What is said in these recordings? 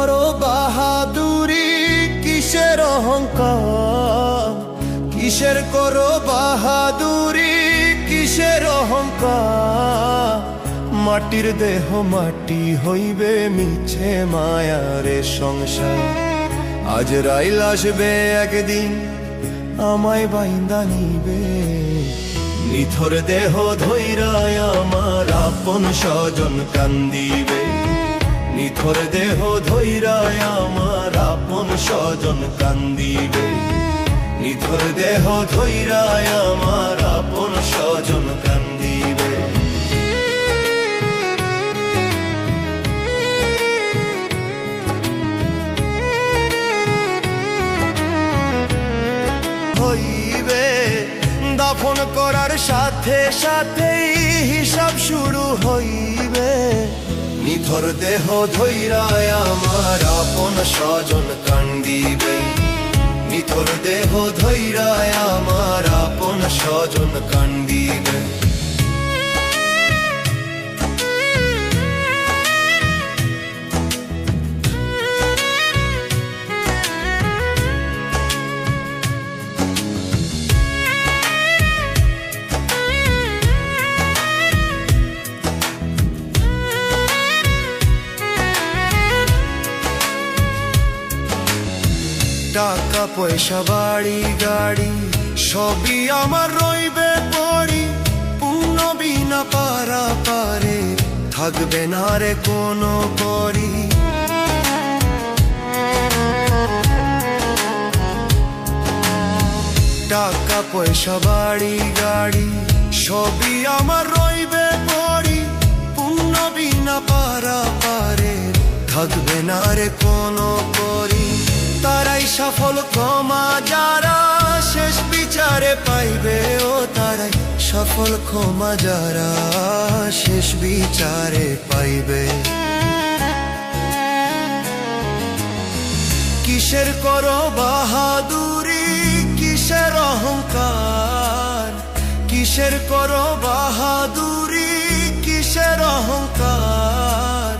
করো বাহাদুরি, কিসের অহংকার? কিসের করো বাহাদুরি, কিসের অহংকার? মাটির দেহ মাটি হইবে, মিছে মায়ারে সংসার। আজ রাইল আসবে একদিন, আমায় বাইন্দা নিবে। নিথর দেহ ধৈরায় আমার আপন স্বজন কান্দিবে। নিথর দেহ ধৈরায় আমার আপন স্বজন কান্দিবে। নিথর দেহ ধৈরায় আমার আপন স্বজন কান্দিবে। হইবে দাফন করার সাথে সাথেই হিসাব শুরু হইবে। নিথর দেহ ধৈরায় আমার আপন স্বজন কান্দিবে। নিথর দেহ ধৈরায় আমার আপন স্বজন কান্দিবে। টাকা পয়সা বাড়ি গাড়ি সবই আমার রইবে পড়ি। পুণ্য বিনা পারা পারে থাকবে না রে কোনো করি। টাকা পয়সা বাড়ি গাড়ি সবই আমার রইবে পড়ি। পুণ্য বিনা পারা পারে থাকবে না রে কোনো করি। তারাই সফল ক্ষমা যারা শেষ বিচারে পাইবে। ও তারাই সফল ক্ষমা যারা শেষ বিচারে পাইবে। কিসের করো বাহাদুরি, কিসের অহংকার? কিসের করো বাহাদুরি, কিসের অহংকার?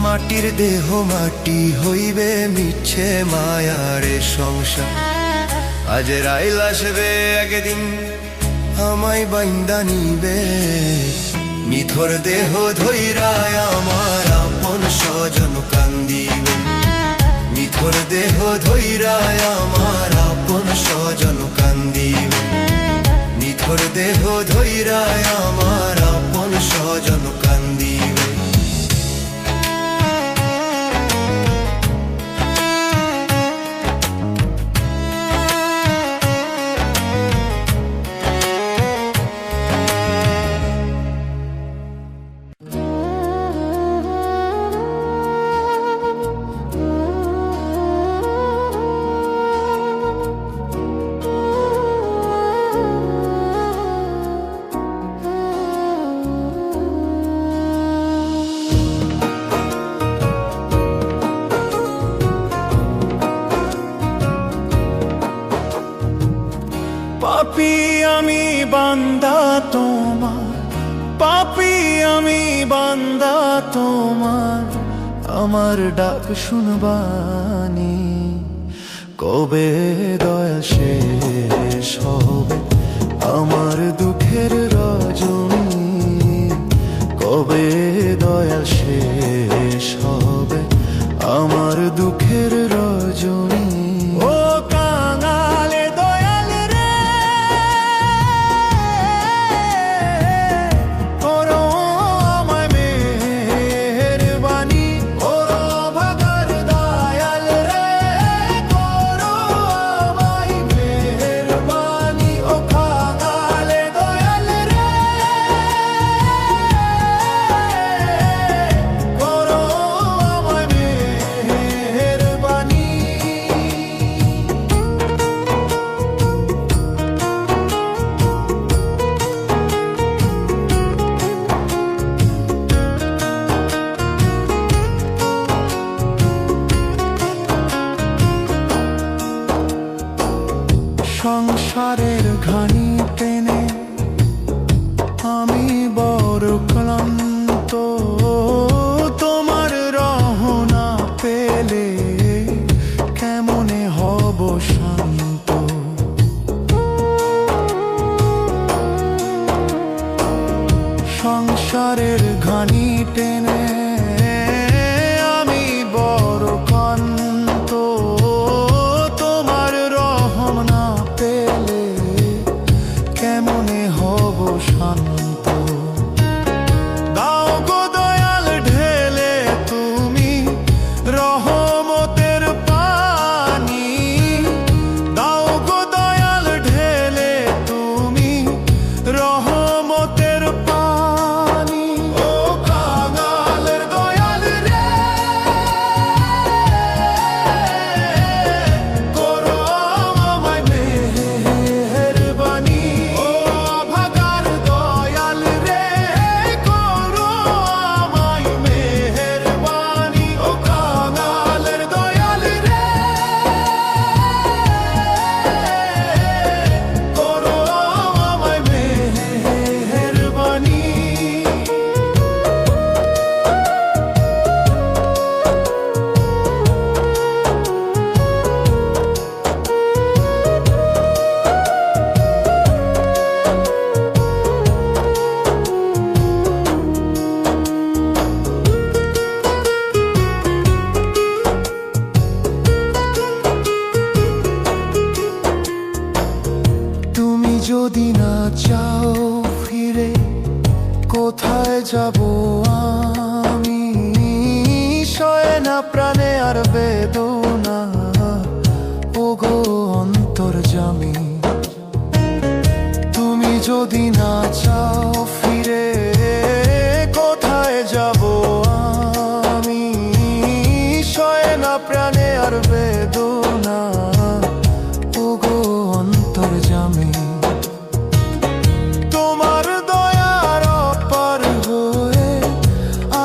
মাটির দেহ মাটি হইবে, মিছে মায়ারে সংসার। আজ রাইল আসবে একদিন, আমায় বাইন্দা নিবে। নিথর দেহ ধৈরায় আমার আপন স্বজন কান্দিবে। নিথর দেহ ধৈরায় আমার আপন স্বজন কান্দিবে। নিথর দেহ ধৈরায় আমার আপন স্বজন কান্দিবে। পাপী আমি বান্দা তোমার, পাপী আমি বান্দা তোমার। আমার ডাক শুনবানি, কবে দয়া শেষ হবে আমার দুঃখের রজনী? কবে দয়া শেষ হবে আমার দুঃখের রজনী? ও কাঙালে দয়াল রে, করো আমায় মেহেরবানি। করো ভাগার দয়াল রে, করো আমায় মেহেরবানি। ও কাঙালে দয়াল রে, করো আমায় মেহেরবানি। সংসারের ঘানি টেনে আমি বড় ক্লান্ত। তোমার রহনা পেলে টেনে আমি বড় ক্লান্ত, তোমার রহম না পেলে কেমনে হব শান্ত। দাও গো দয়াল ঢেলে তুমি রহমতের পানি, দাও গো দয়াল ঢেলে তুমি রহমতের পানি। ও কাঙালের দয়াল রে, করো আমায় মেহেরবানি। ও ভাগার দয়াল রে, করো আমায় মেহেরবানি। ও কাঙালের দয়াল রে, করো আমায় মেহেরবানি। তুমি যদি না চাও ফিরে, কোথায় যাব আমি? সয়ে না প্রাণে আর বেদনা, ওগো অন্তর্যামী। তুমি যদি না চাও ফিরে, কোথায় যাব আমি? সয়ে না প্রাণে আর বেদনা, ওগো অন্তর্যামী। তোমার দয়ার অপার হয়ে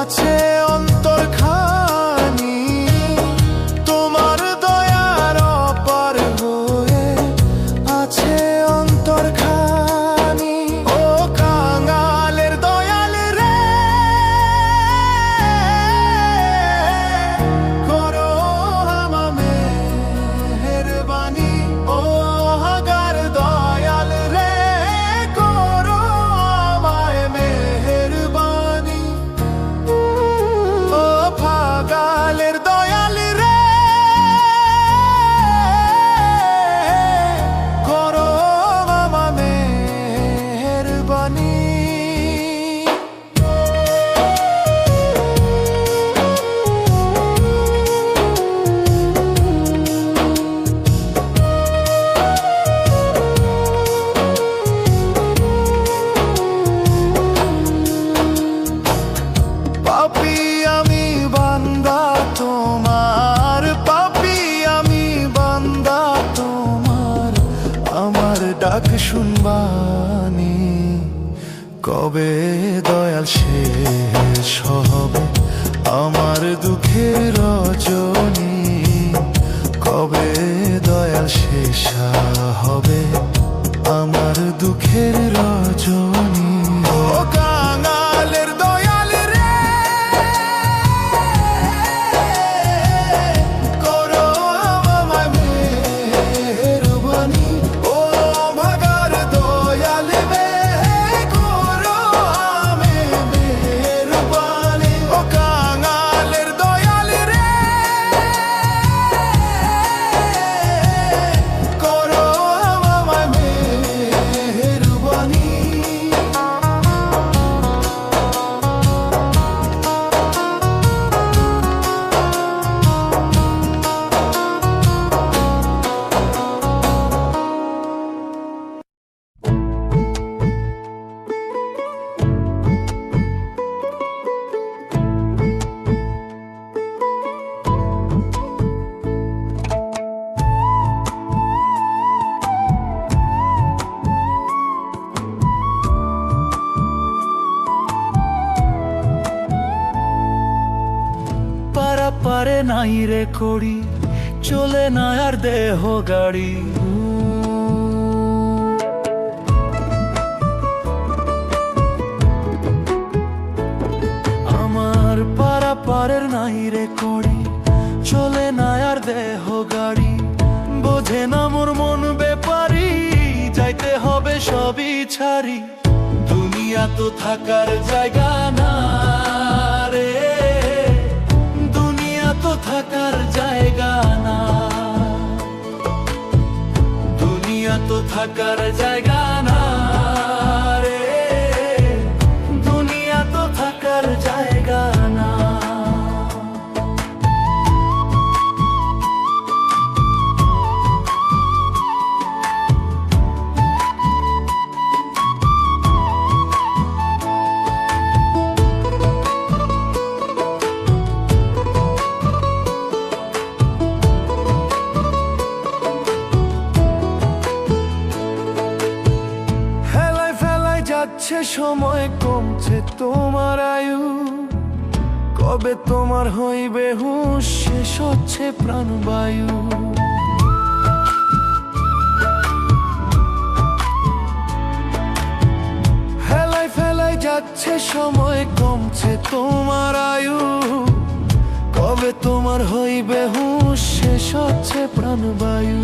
আছে অন্তরখানি, তোমার দয়ার অপার হয়ে আছে অন্তরখানি। ও কাঙালের দয়াল রে, করো আমায় মেহেরবানি। ও হাগার দয়াল রে, করো আমায় মেহেরবানি। ও ভাগালের দয়াল রে, করো আমায় মেহেরবানি। পাপী আমি বান্দা তোমার, পাপী আমি বান্দা তোমার, আমার ডাক শুনবানি। কবে দয়াল শেষ হবে আমার দুঃখের রজনী? কবে দয়াল শেষ হবে আমার দুঃখের রজনী? ও কাঙালের দয়াল রে, করো আমায় মেহেরবানি। ও ভাগার দয়াল রে, করো আমায় মেহেরবানি। ও কাঙালের দয়াল রে, করো আমায় মেহেরবানি। পারে নাই রে করি, চলে না আর দেহ গাড়ি। আমার পারা পারের নাই রে করি, চলে না আর দেহ গাড়ি। বোঝে না মোর মন বেপারি, যাইতে হবে সবই ছাড়ি। দুনিয়া দুনিয়া তো থাকার জায়গা না রে, দুনিয়া তো থাকার জায়গা না, দুনিয়া তো থাকার জায়গা না রে, দুনিয়া তো থাকার জায়গা না। যাচ্ছে সময়, কমছে তোমার আয়ু, কবে তোমার হইবে হুঁশ, শেষ হচ্ছে প্রাণবায়ু। হেলায় ফেলায় যাচ্ছে সময়, কমছে তোমার আয়ু, কবে তোমার হইবে হুঁশ, শেষ হচ্ছে প্রাণবায়ু।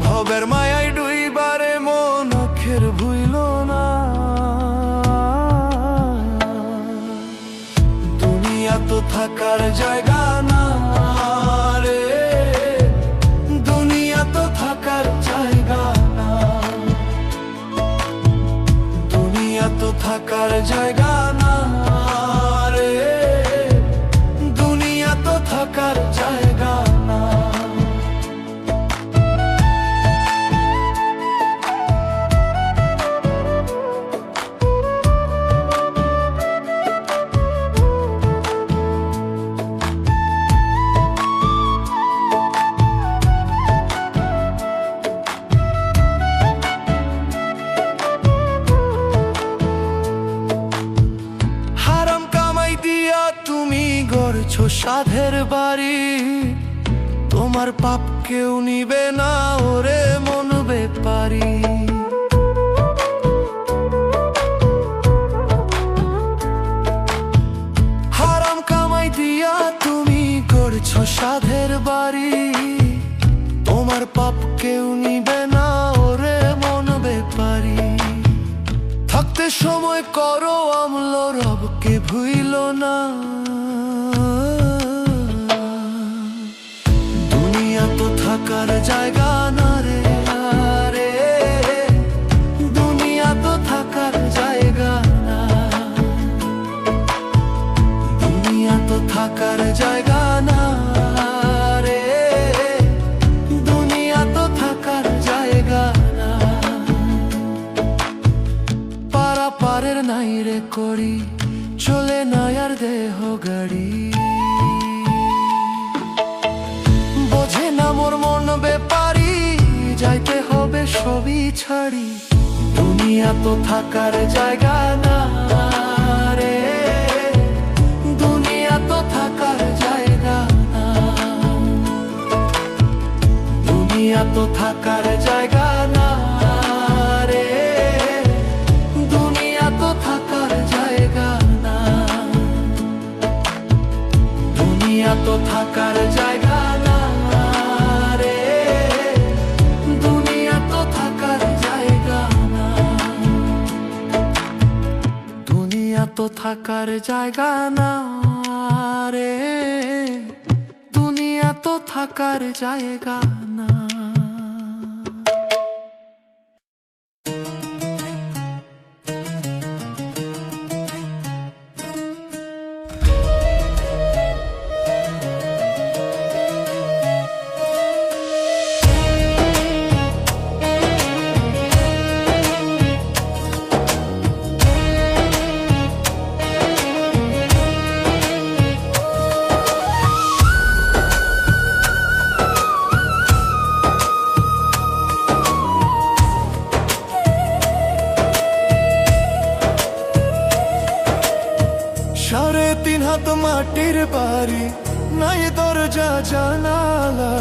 ভবের মায়ায় ডুইবারে মন আখের ভুইল না, দুনিয়া তো থাকার জায়গা না রে, দুনিয়া তো থাকার জায়গা না, দুনিয়া তো থাকার জায়গা না রে, দুনিয়া তো থাকার জায়গা না। সাধের বাড়ি, তোমার পাপ কেউ নিবে না ওরে মন বেপারি। হারাম কামাই দিয়া তুমি গড়ছো সাধের বাড়ি, তোমার পাপ কেউ নিবে না ওরে মন বেপারি। থাকতে সময় করো আমল, রবকে ভুইল না, দুনিয়া তো থাকার জায়গা না রে, দুনিয়া তো থাকার জায়গা না, দুনিয়া তো থাকার জায়গা না রে, দুনিয়া তো থাকার জায়গা না। পারা পারের নাই রে করি, চলে না আর দেহ গাড়ি, বোঝে না মোর মন বেপারি, যাইতে হবে সবই ছাড়ি, দুনিয়া তো থাকার জায়গা না রে, দুনিয়া তো থাকার জায়গা না, দুনিয়া তো থাকার জায়গা না রে, দুনিয়া তো থাকার জায়গা না, দুনিয়া তো থাকার জায়গা না রে, দুনিয়া তো থাকার জায়গা না, দুনিয়া তো থাকার জায়গা না রে, দুনিয়া তো থাকার জায়গা না। মাটির বাড়ি, নাই দরজা জানালা,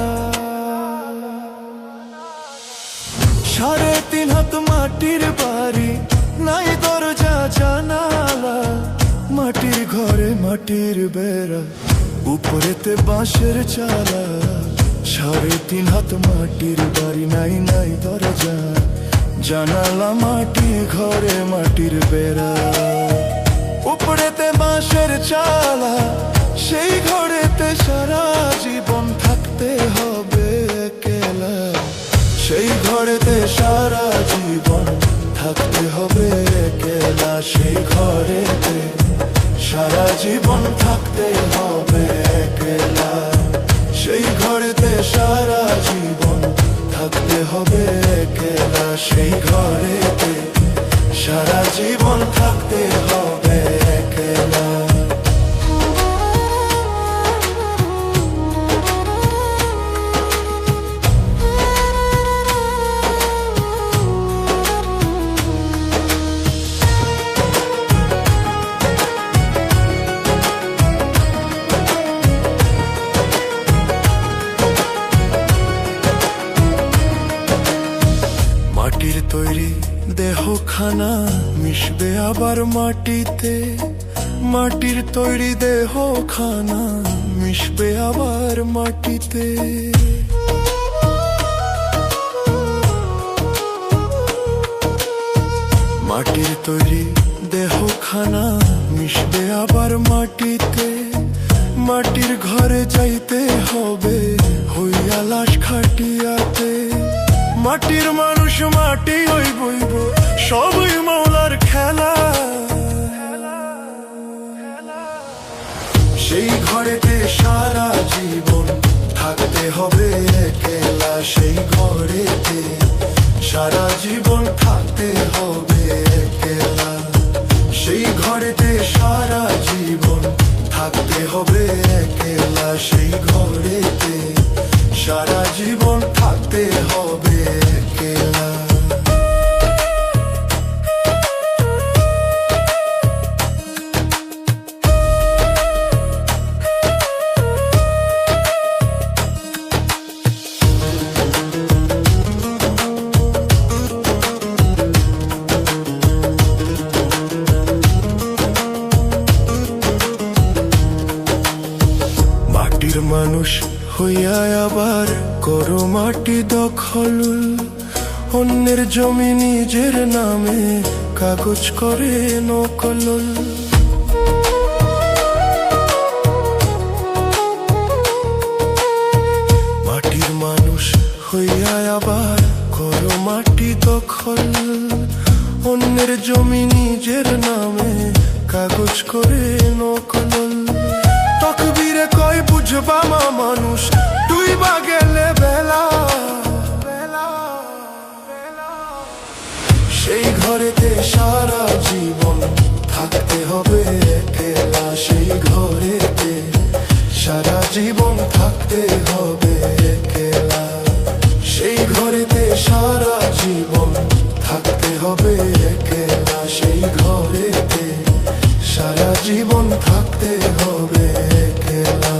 3.5 হাত মাটির বাড়ি, নাই দরজা জানালা, মাটির ঘরে মাটির বেড়া, উপরেতে বাঁশের চালা। 3.5 হাত মাটির বাড়ি, নাই নাই দরজা, জানালা মাটি, ঘরে মাটির বেড়া, উপরেতে বাঁশের চালা, সেই ঘরেতে সারা জীবন থাকতে হবে একলা। সেই ঘরেতে সারা জীবন থাকতে হবে একলা। সেই ঘরেতে সারা জীবন থাকতে হবে একলা। সেই ঘরেতে সারা জীবন থাকতে হবে একলা। সেই ঘরেতে সারা জীবন থাকতে হবে একলা। মাটির তৈরি দেহখানা মিশবে আবার মাটিতে। মাটির তৈরি দেহখানা মিশবে আবার মাটিতে। মাটির তৈরি দেহখানা মিশবে আবার মাটিতে। মাটির ঘরে যাইতে হবে হইয়া লাশ খাটিয়াতে। মাটির মানুষ মাটি হইব, সবই মৌলার খেলা। সেই ঘরেতে সারা জীবন থাকতে হবে একলা। সেই ঘরেতে সারা জীবন থাকতে হবে একলা। সেই ঘরেতে সারা জীবন থাকতে হবে একলা। সেই ঘরেতে সারা জীবন থাকতে হবে একলা। মাটির মানুষ হইয়া আবার করো মাটি দখল। অন্যের জমি নিজের নামে কাগজ করে নকল। মাটির মানুষ হইয়া আবার করো মাটি দখল। অন্যের জমি নিজের নামে কাগজ করে নকল। তকবীরে কয় বুঝবা মা মানুষ, তুই বা গেলে বেলা। সেই ঘরেতে সারা জীবন থাকতে হবে একলা। সেই ঘরেতে সারা জীবন থাকতে হবে একলা। সেই ঘরেতে সারা জীবন থাকতে হবে একলা। সেই ঘরেতে সারা জীবন থাকতে হবে একলা।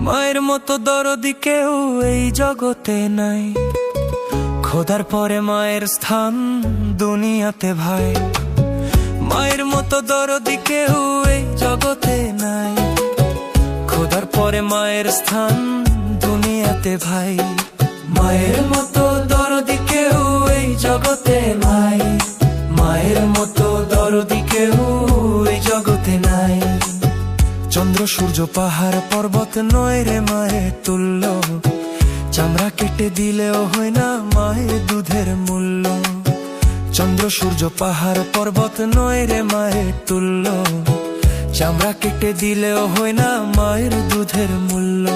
মায়ের মতো দরদি কেউ এই জগতে নাই। খোদার পরে মায়ের স্থান দুনিয়াতে ভাই। মায়ের মতো দরদি কেউ এই জগতে নাই। খোদার পরে মায়ের স্থান দুনিয়াতে ভাই। মায়ের মতো দরদি কেউ এই জগতে নাই। মায়ের মতো দরদি কেউ এই জগতে নাই। চন্দ্র সূর্য পাহাড় পর্বত নয় রে মায়ের তুল্য। চামড়া কেটে দিলেও হয় না মায়ের দুধের মূল্য। চন্দ্র সূর্য পাহাড় পর্বত নয় রে মায়ের তুল্য। চামড়া কেটে দিলেও হয় না মায়ের দুধের মূল্য।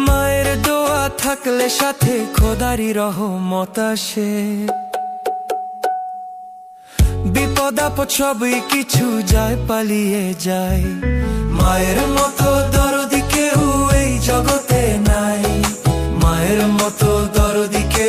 মায়ের দোয়া থাকলে সাথে খোদারি রহমত আসে। বিপদ আপদ সবই কিছু যায় পালিয়ে যায়। মায়ের মতো দরদি কেউ এই জগতে নাই। মায়ের মতো দরদি কেউ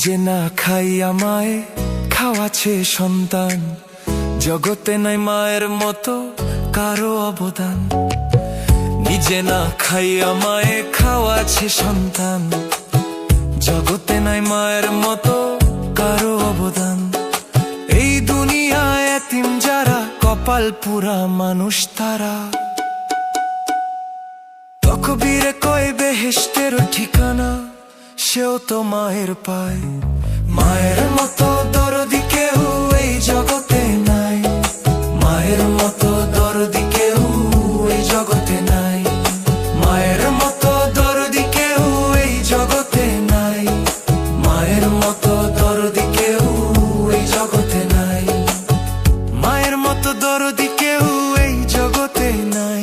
নিজে না খাইয়া মায়ে খাওয়াছে সন্তান, জগতে নাই মায়ের মতো কারো অবদান। নিজে না খাইয়া মায়ে খাওয়াছে সন্তান, জগতে নাই মায়ের মতো কারো অবদান। এই দুনিয়ায় এতিম যারা, কপাল পুরা মানুষ তারা। তকবীরে কয় বেহেশতের ঠিকানা, সেও তো মায়ের পায়। মায়ের মতো দরদি কেউ এই জগতে নাই, মায়ের মতো দরদি কেউ এই জগতে নাই, মায়ের মতো দরদি কেউ এই জগতে নাই, মায়ের মতো দরদি কেউ এই জগতে নাই, মায়ের মতো দরদি কেউ এই জগতে নাই।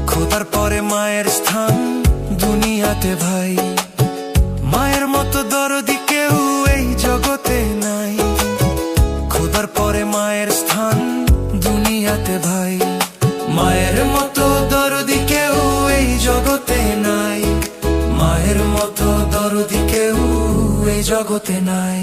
খোদার পরে মায়ের স্থান দুনিয়াতে ভাই, মায়ের মতো দরদি কেউ এই জগতে নাই। খোদার পরে মায়ের স্থান দুনিয়াতে ভাই, মায়ের মতো দরদি কেউ এই জগতে নাই, মায়ের মতো দরদি কেউ এই জগতে নাই।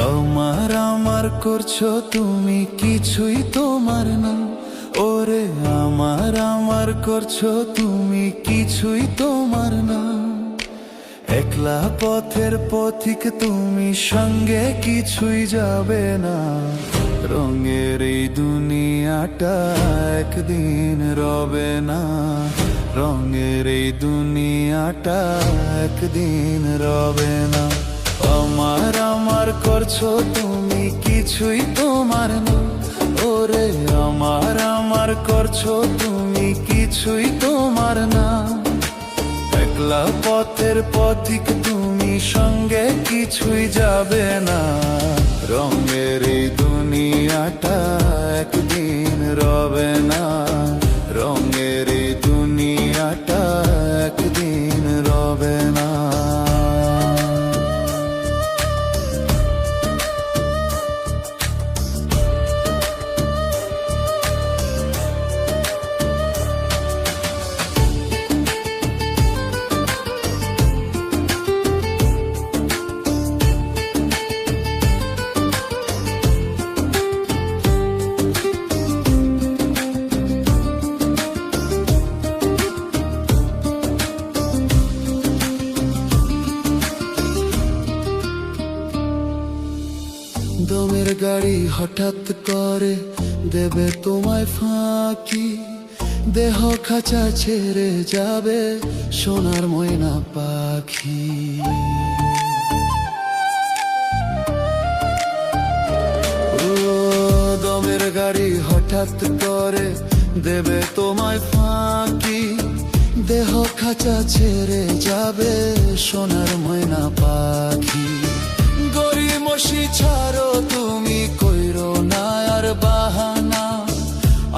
আমার আমার করছো তুমি, কিছুই তোমার না। ওরে আমার আমার করছো তুমি, কিছুই তোমার না। একলা পথের পথিক তুমি, সঙ্গে কিছুই যাবে না। রঙের এই দুনিয়াটা একদিন রবে না, রঙের এই দুনিয়াটা একদিন রবে না। আমার আমার করছো তুমি, কিছুই তোমার না। ওরে আমার আমার করছো তুমি, কিছুই তোমার না। একলা পথের পথিক তুমি, সঙ্গে কিছুই যাবে না। রঙের এই দুনিয়াটা একদিন রবে না, রঙের এই দুনিয়াটা একদিন রবে না। দমের গাড়ি হঠাৎ করে দেবে তোমায় ফাঁকি, দেহ খাঁচা ছেড়ে যাবে সোনার ময়না পাখি। ও দমের গাড়ি হঠাৎ করে দেবে তোমায় ফাঁকি, দেহ খাঁচা ছেড়ে যাবে সোনার ময়না পাখি। গরিমসি ছাড়ো তুমি, কইরো না আর বাহানা।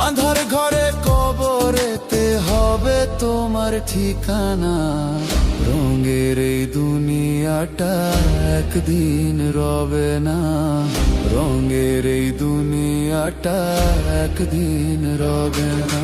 আঁধার ঘরে কবরেতে হবে তোমার ঠিকানা। রঙের এই দুনিয়াটা একদিন রবে না, রঙের এই দুনিয়াটা একদিন রবে না।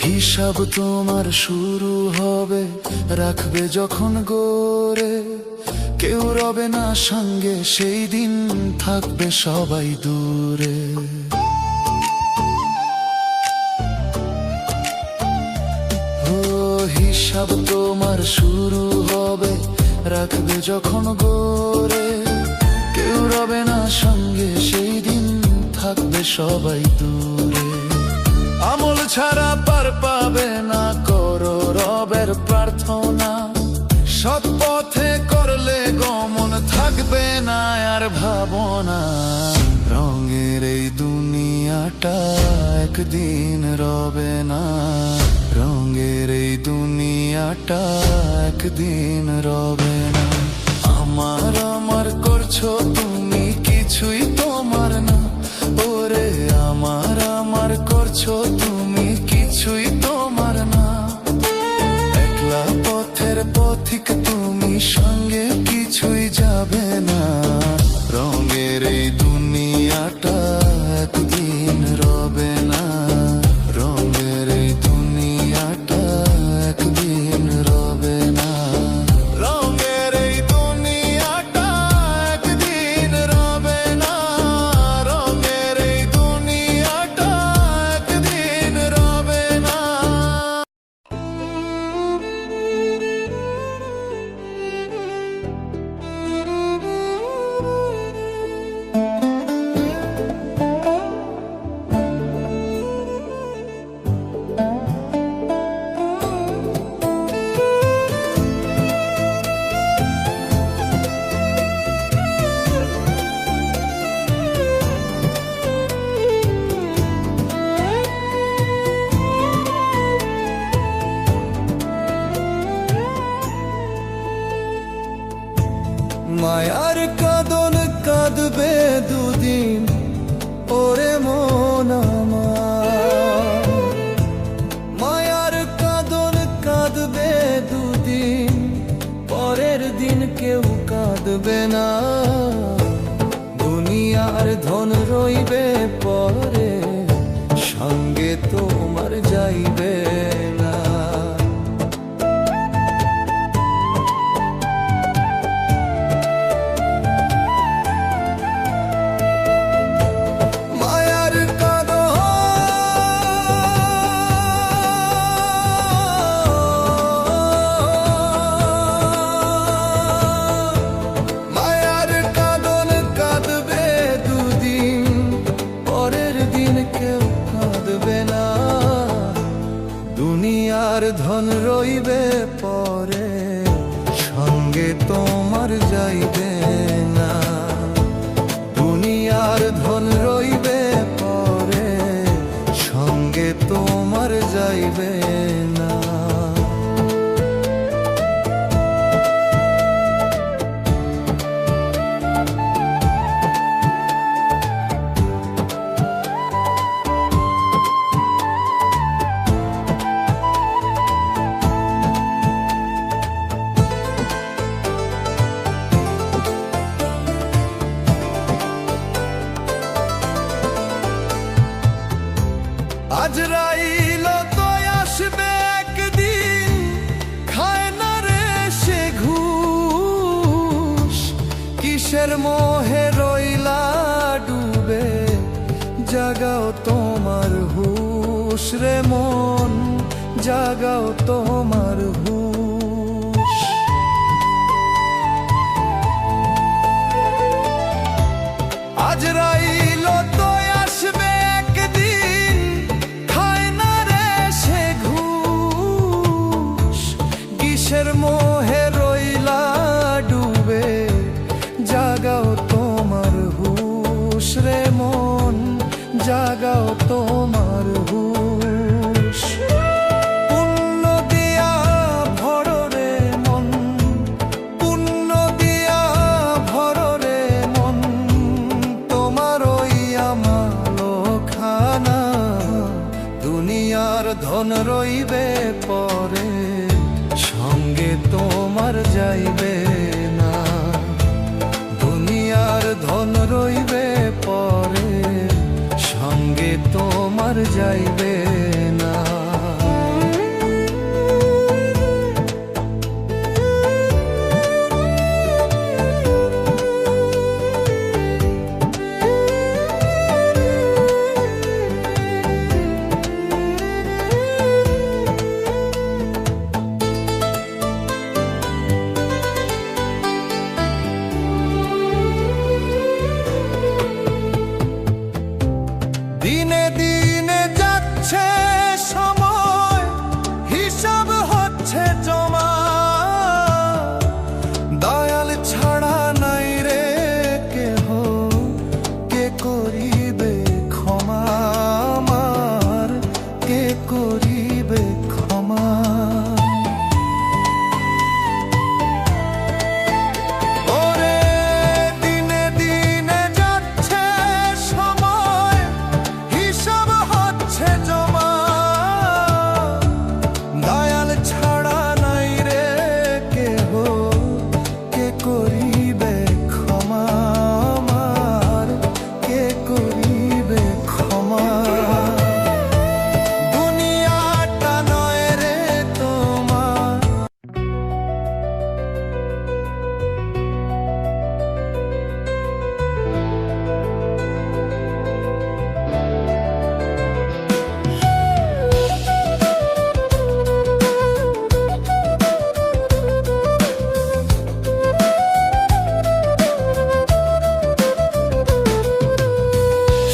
হিসাব তোমার শুরু হবে, রাখবে যখন গড়ে। কেউ রবে না সঙ্গে, সেই দিন থাকবে সবাই দূরে। ও হিসাব তোমার শুরু হবে, রাখবে যখন গড়ে। কেউ রবে না সঙ্গে, সেই সবাই দূরে। আমল ছাড়া পার পাবে না, করো রবের প্রার্থনা। সৎ পথে করলে গমন, থাকবে না আর ভাবনা। রঙের এই দুনিয়াটা একদিন রবে না, রঙের এই দুনিয়াটা একদিন রবে না। আমার আমার করছো তুমি, কিছুই তোমার না। ওরে আমার আমার করছো তুমি, কিছুই তোমার না। একলা পথের পথিক তুমি, সঙ্গে কিছুই যাবে না। রঙের এই দুনিয়াটা একদিন রবে না, রঙের এই দুনিয়াটা একদিন রবে না। রঙের এই দুনিয়াটা একদিন রবে না, রঙের এই দুনিয়াটা একদিন রবে না। মায়ার কাঁদন কাঁদবে দুদিন, ওরে মন আমার। মায়ার কাঁদন কাঁদবে দুদিন, পরের দিন কেউ কাঁদবে না। দুনিয়ার ধন রইবে পরে, সঙ্গে তোমার যাইবে না। দুনিয়ার ধন রইবে পরে, সঙ্গে তোমার যাইবে না। দুনিয়ার ধন রইবে পরে, সঙ্গে তোমার যাইবে না। আজরাইল তো আসবে একদিন, খায় না রে সে ঘুষ। কিসের মোহে রইলা ডুবে, জাগাও তোমার হুশ রে মন, জাগাও তোমার হুশ। আজরাইল তো আসবে একদিন, কিসের মোহে রইলা ডুবে, জাগাও তোমার হুশ রে মন, জাগাও তোমার হুশ। পুণ্য দিয়া ভরো রে মন, পুণ্য দিয়া ভরো রে মন, তোমার ওই আমালো খানা। দুনিয়ার ধন রইবে পরে, সঙ্গে তোমার যাইবে না। দুনিয়ার ধন রইবে পরে, সঙ্গে তোমার যাইবে না।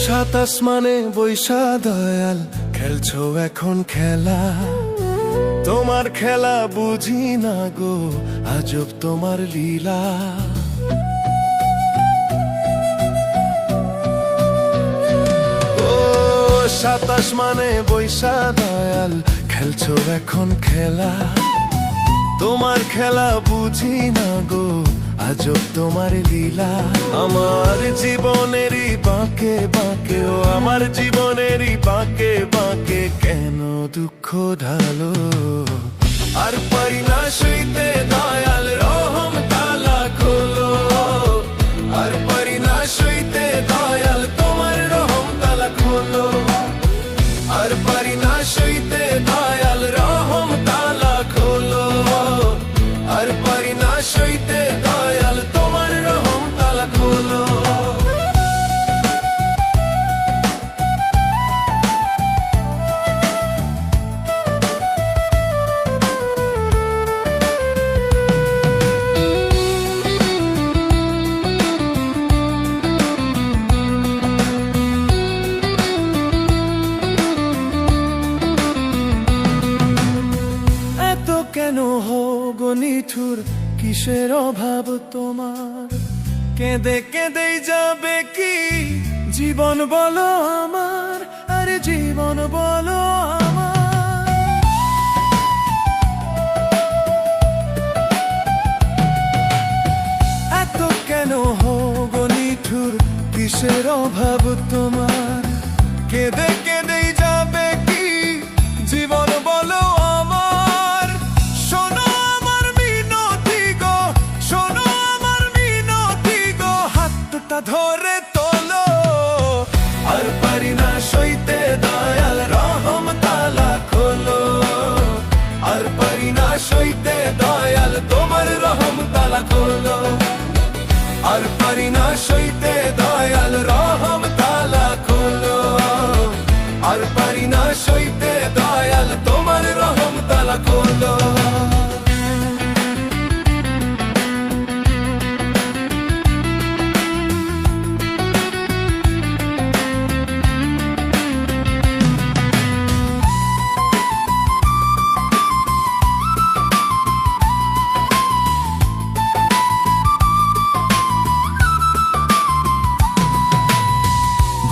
সাত আসমানে বৈশা দয়াল, খেলছো এখন খেলা। তোমার খেলা বুঝি না গো, আজব তোমার লীলা। ও সাত আসমানে বৈশা দয়াল, খেলছো এখন খেলা। তোমার খেলা বুঝি না গো, আজব তোমার লীলা। আমার জীবনেরই বাঁকে বাঁকে, ও আমার জীবনেরই বাঁকে বাঁকে কেন দুঃখ ঢালো। আর পারি না সইতে দয়াল, রহম তালা খোলো। আর পারি না সইতে দয়াল, তোমার রহম তালা খোলো। আর পারি না সইতে দয়াল, রহম তালা খোলো। আর পারি না সইতে দয়াল, তোমার রহম তালা খোলো। এত কেন হো গো নিঠুর, কিসের অভাব তোমার? কেঁদে কেঁদেই যাবে কি জীবন বলো আমার, আরে জীবন বলো আমার। এত কেন হো গো নিঠুর, কিসের অভাব তোমার? কেঁদে কেঁদেই যাবে কি জীবন বলো আমার। শোনো আমার মিনতি গো, শোনো আমার মিনতি গো, হাতটা ধরে তোলো। আর পারি না সইতে দয়াল, রহম তালা খোলো। আর পারি না সইতে দয়াল, তোমার রহম তালা খোলো। আর পারি না সইতে দয়াল, রহম তালা খোলো। আর পারি না সইতে দয়াল, তোমার রহম তালা খোলো।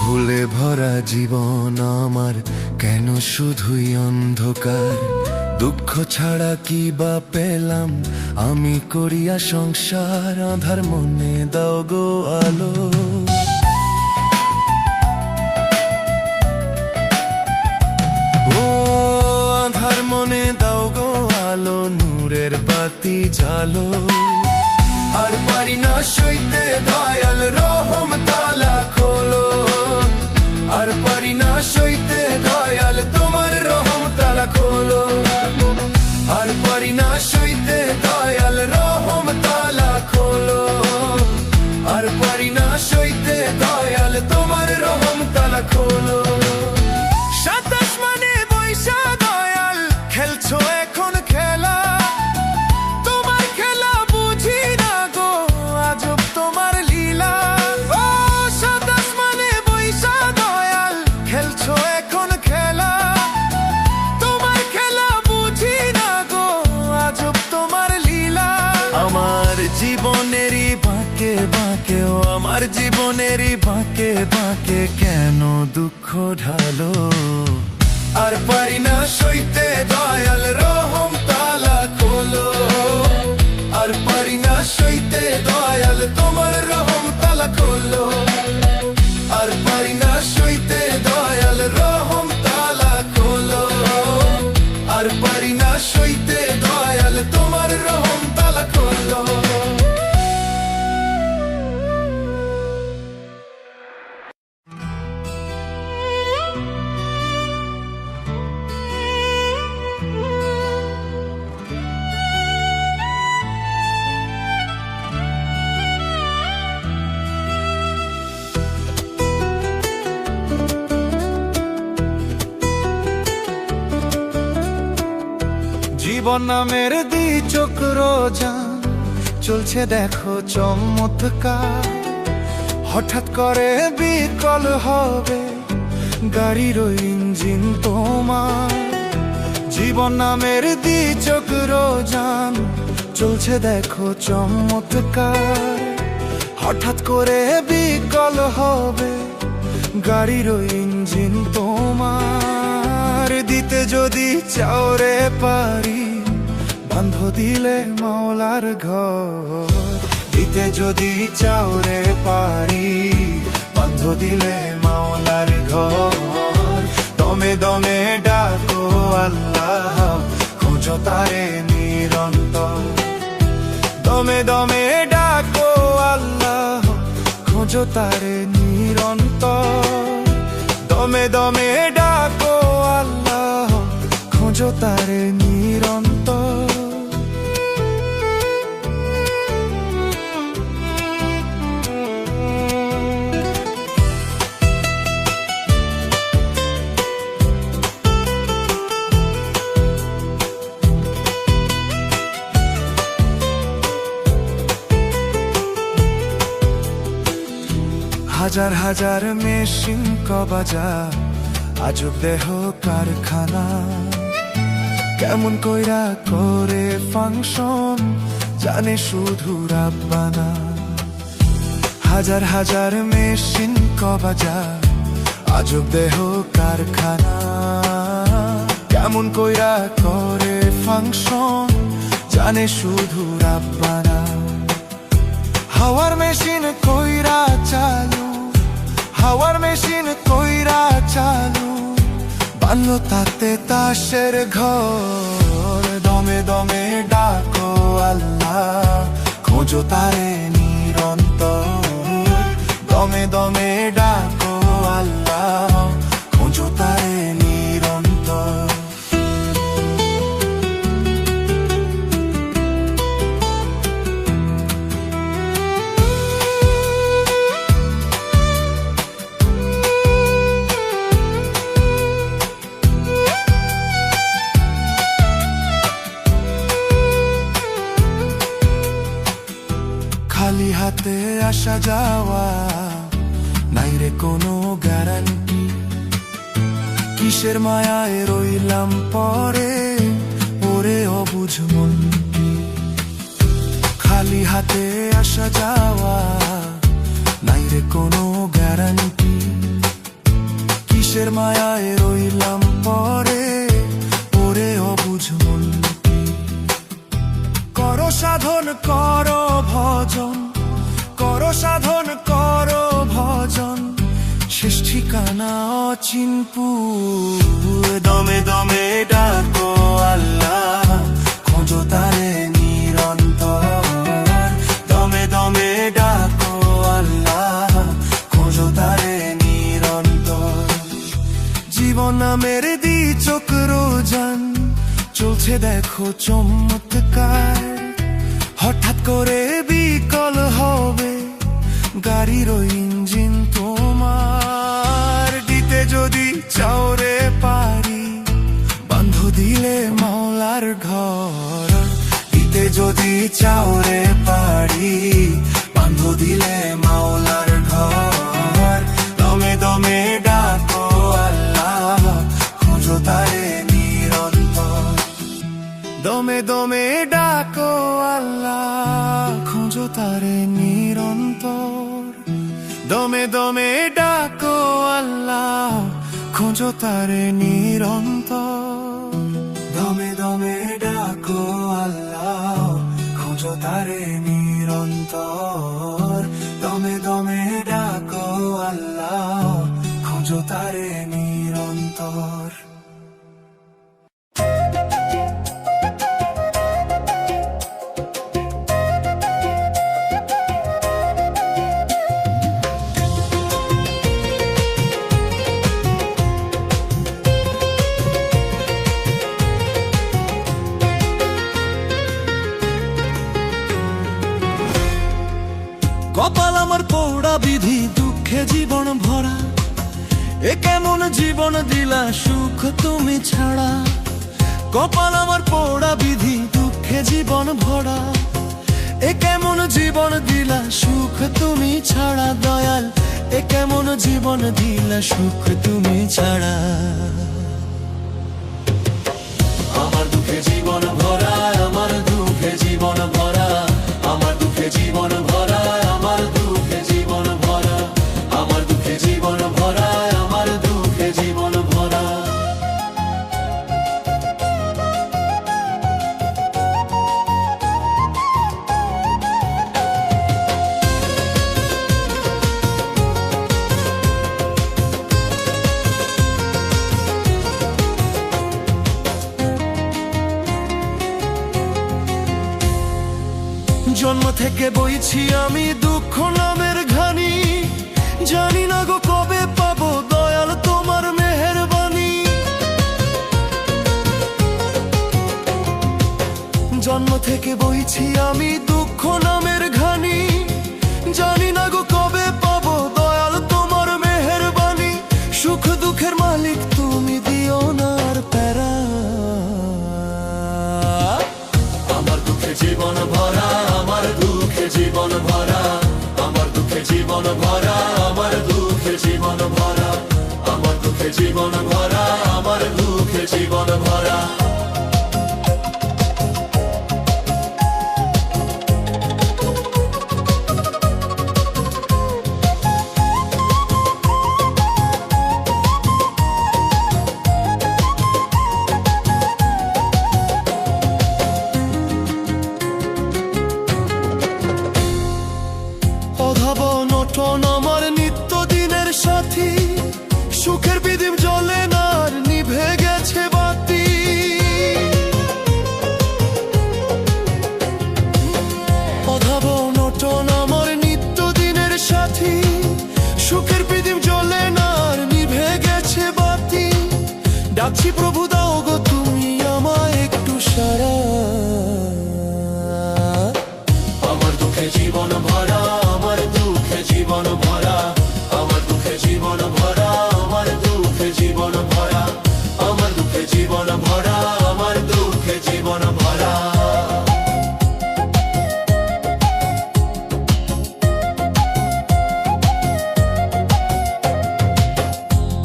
ভুলে ভরা জীবন আমার, কেন শুধুই অন্ধকার? দুঃখ ছাড়া কি বা পেলাম আমি করিয়া সংসার? আধার মনে দাও গো আলো। ও আধার মনে দাও গো আলো, নূরের বাতি জ্বালো। আর পারি না সইতে দয়াল, রহম তালা খোলো। আর পারি না সইতে দয়াল, তোমার রহম তালা খোলো। আর পারি না সইতে দয়াল, রহম তালা খোলো। আর পারি না সইতে দয়াল, তোমার রহম তালা খোলো। সাত আসমানে বৈশা দয়াল, খেলছো এখন খেলা। তোমার খেলা বুঝি না গো, আজব তোমার লীলা। ও সাত আসমানে বৈশা দয়াল, খেলছো এখন খেলা। তোমার খেলা বুঝি না গো, আজব তোমার লীলা। আমার জীবনেরই বাঁকে বাঁকে, ও আমার জীবনেরই বাঁকে বাঁকে কেন দুঃখ ঢালো। আর পারি না সইতে দয়াল, রহম তালা খোলো। আর পারি না সইতে দয়াল, তোমার রহম তালা খোলো। আর পারি না সইতে দয়াল, রহম তালা খোলো। আর পারি না সইতে দয়াল, তোমার রহম তালা খোলো। জীবন নামের দ্বিচক্র যান, চলছে দেখো চমৎকার। হঠাৎ করে বিকল হবে গাড়ির ইঞ্জিন তোমার। জীবন নামের দ্বিচক্র যান চলছে দেখো চমৎকার। হঠাৎ করে বিকল হবে গাড়ির ইঞ্জিন তোমার। দিতে যদি চাও রে পারি বন্ধ দিলে মাওলার ঘর। দিতে যদি চাও রে পারি বন্ধ দিলে মাওলার ঘর। দমে দমে ডাকো আল্লাহ খোঁজো তারে নিরন্তর। দমে দমে ডাকো আল্লাহ খোঁজো তারে নিরন্তর। দমে দমে ডাকো আল্লাহ খোঁজো তারে নিরন্তর। হাজার হাজার মেশিন কবাজা আজব দেহ কারখানা। কেমন কইরা করে ফাংশন জানে শুধু রাব্বানা। হাজার হাজার মেশিন কবাজা আজব দেহ কারখানা। কেমন কইরা করে ফাংশন জানে শুধু রাব্বানা। হাওয়ার মেশিন কইরা চালু, হাওয়ার মেশিন কইরা চালু, বানলো তাতে তাসের ঘর। দমে দমে ডাকো আল্লাহ খোঁজো তারে নিরন্তর। দমে দমে ডাকো আল্লাহ খোঁজো তারে নিরন্তর। খালি হাতে আসা যাওয়া নাই রে কোনো গ্যারান্টি। কিসের মায়ায় রইলাম পরে ওরে অবুঝ মন কি। খালি হাতে আসা যাওয়া নাই রে কোনো গ্যারান্টি। কিসের মায়ায় রইলাম পরে ওরে অবুঝ মন কি। করো সাধন করো ভজন, করো সাধন করো ভজন, শেষ ঠিকানা অচিনপুর। দমে দমে ডাকো আল্লাহ খোঁজো তারে নিরন্তর। দমে দমে ডাকো আল্লাহ খোঁজো তারে নিরন্তর। জীবন নামের দ্বিচক্র যান চলছে দেখো চমৎকার। হঠাৎ করে বিকল হবে গাড়ির ইঞ্জিন তোমার। দিতে যদি চাও রে পারি বন্ধ দিলে মাওলার ঘর। দিতে যদি চাও রে পারি বন্ধ দিলে মাওলার ঘর। দমে দমে ডাকো আল্লাহ খোঁজো তারে নিরন্তর। দমে দমে ডাকো আল্লাহ খোঁজো তারে নিরন্তর। দমে দমে ডাকো আল্লাহ খোঁজো তারে নিরন্তর। দমে দমে ডাকো আল্লাহ খোঁজো তারে নিরন্তর। দমে দমে ডাকো আল্লাহ খোঁজো তারে নিরন্তর। কপাল আমার পৌড়া বিধি দুঃখে জীবন ভরা। এ কেমন জীবন দিলা সুখ তুমি ছাড়া। কপাল আমার পৌড়া বিধি দুঃখে জীবন ভরা। এ কেমন জীবন দিলা সুখ তুমি ছাড়া দয়াল, এ কেমন জীবন দিলা সুখ তুমি ছাড়া। আমার দুঃখে জীবন ভরা, আমার দুঃখে জীবন ভরা, আমার দুঃখে জীবন ভরা, আমার দুঃখে জীবন ভরা, আমার দুঃখে জীবন ভরা, আমার দুঃখে জীবন ভরা। জন্ম থেকে বইছি আমি দুঃখ নামের ঘানি, জানি না গো কবে পাবো দয়াল তোমার মেহেরবানি। জন্ম থেকে বইছি আমি দুঃখ নামের ঘানি, জানি না গো কবে পাবো দয়াল তোমার মেহেরবানি। সুখ দুঃখের মালিক তুমি দিও না আর প্যারা, আমার দুঃখে জীবন ভরা, আমার দুঃখে জীবন ভরা, আমার দুঃখে জীবন ভরা, আমার দুঃখে জীবন ভরা, আমার দুঃখে জীবন ভরা, আমার দুঃখে জীবন ভরা। অভাবনটন আমার নিত্যদিনের সাথী, সুখের বিদিম জ্বলে না আর নিভে গেছে বাতি। অভাবনটন আমার নিত্যদিনের সাথী, সুখের বিদিম জ্বলে না আর নিভে গেছে বাতি। ডাকছি প্রভু দাও গো তুমি আমায় একটু সারা, আমার দুঃখে জীবন ভরা, আমার দুঃখে জীবন ভরা, আমার দুঃখে জীবন ভরা, আমার দুঃখে জীবন ভরা, আমার দুঃখে জীবন ভরা, আমার দুঃখে জীবন ভরা।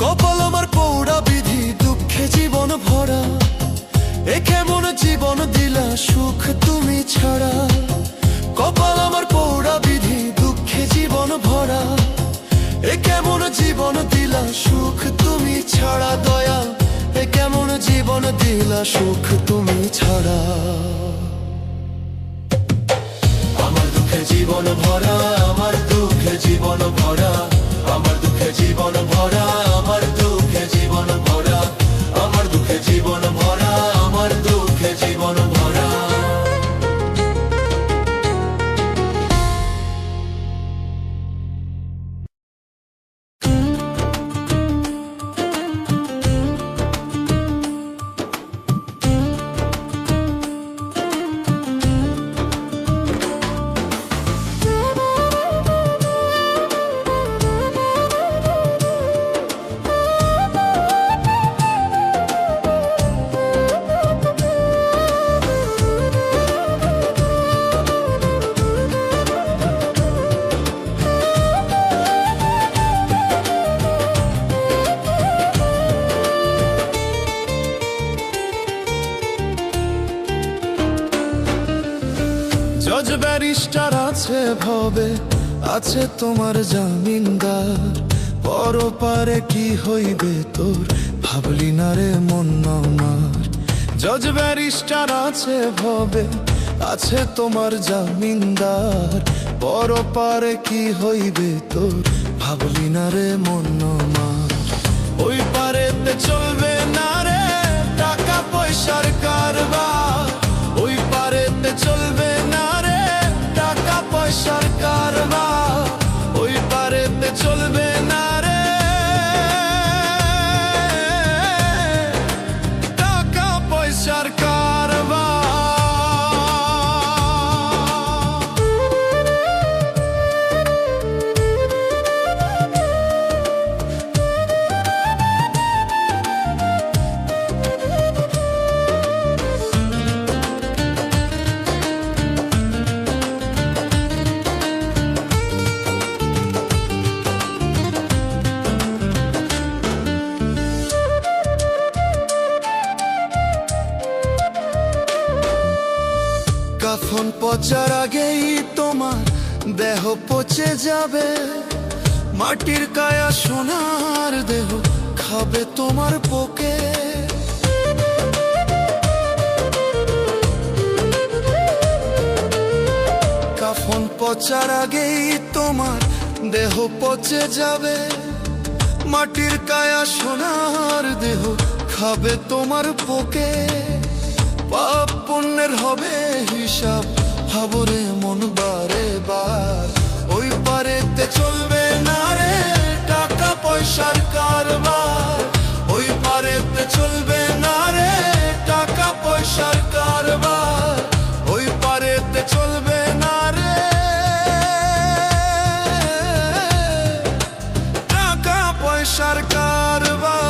কপাল আমার পৌড়া বিধি দুঃখে জীবন ভরা, এ কেমন জীবন দিলা সুখ তুমি ছাড়া। কপাল আমার পৌড়া বিধি দুঃখে জীবন ভরা, এ কেমন জীবন দিলা সুখ তুমি ছাড়া দয়াল, এ কেমন জীবন দিলা সুখ তুমি ছাড়া। আমার দুঃখে জীবন ভরা, আমার দুঃখে জীবন ভরা, আমার দুঃখে জীবন ভরা, আমার দুঃখে জীবন ভরা, আমার দুঃখে জীবন ভরা, আমার দুঃখে জীবন ভরা। জজ ব্যারিস্টার আছে ভবে, আছে তোমার জামিনদার, পরপারে কি হইবে তোর ভাবলি না রে মন আমার। জজ ব্যারিস্টার আছে ভবে, আছে তোমার জামিনদার, পরপারে কি হইবে তোর ভাবলি না রে মন আমার। ওই পারেতে চলবে না রে টাকা পয়সার কারবার, ওই পারেতে চলবে না রে টাকা পয়সার কারবার, ওই পারেতে চলবে না রে টাকা পয়সার কারবার। পচার আগেই তোমার দেহ পচে যাবে, মাটির কায়া সোনার দেহ খাবে তোমার পোকে। কাফন পচার আগেই তোমার দেহ পচে যাবে, মাটির কায়া সোনার দেহ খাবে তোমার পোকে। পাপ পুণ্যের হবে হিসাব, ভাবরে মন বারে বার। ওই পারেতে চলবে না রে টাকা পয়সার কারবার, ওই পারেতে চলবে না রে টাকা পয়সার কারবার, ওই পারেতে চলবে না রে টাকা পয়সার কারবার।